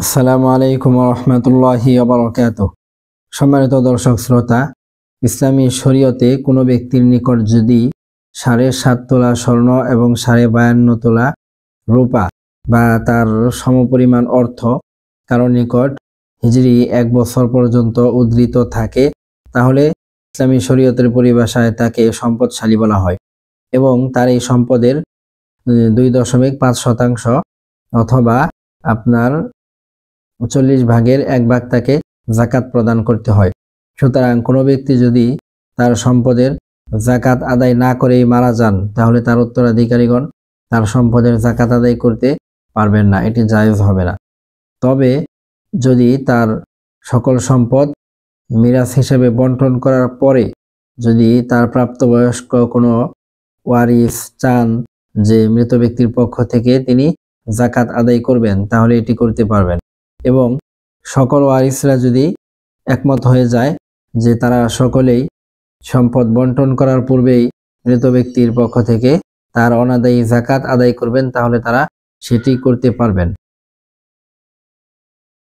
আসসালামু আলাইকুম রহমতুল্লাহি ওয়া সম্মানিত দর্শক শ্রোতা, ইসলামী শরীয়তে কোনো ব্যক্তির নিকট যদি 7.5 তোলা স্বর্ণ এবং 52.5 তোলা রূপা বা তার সমপরিমাণ অর্থ কারো নিকট হিজরি 1 বছর পর্যন্ত উদ্ধৃত থাকে, তাহলে ইসলামী শরীয়তের পরিভাষায় তাকে সম্পদশালী বলা হয় এবং তার এই সম্পদের 2.5% অথবা আপনার 40 ভাগের 1 ভাগ তাকে যাকাত প্রদান করতে হয়। সুতরাং কোনো ব্যক্তি যদি তার সম্পদের যাকাত আদায় না করেই মারা যান, তাহলে তার উত্তরাধিকারীগণ তার সম্পদের যাকাত আদায় করতে পারবেন না, এটি জায়েজ হবে না। তবে যদি তার সকল সম্পদ মিরাস হিসেবে বন্টন করার পরে যদি তার প্রাপ্তবয়স্ক কোনো ওয়ারিস চান যে মৃত ব্যক্তির পক্ষ থেকে তিনি যাকাত আদায় করবেন, তাহলে এটি করতে পারবেন। এবং সকল ওয়ারিসরা যদি একমত হয়ে যায় যে তারা সকলেই সম্পদ বন্টন করার পূর্বেই মৃত ব্যক্তির পক্ষ থেকে তার অনাদায়ী যাকাত আদায় করবেন, তাহলে তারা সেটি করতে পারবেন।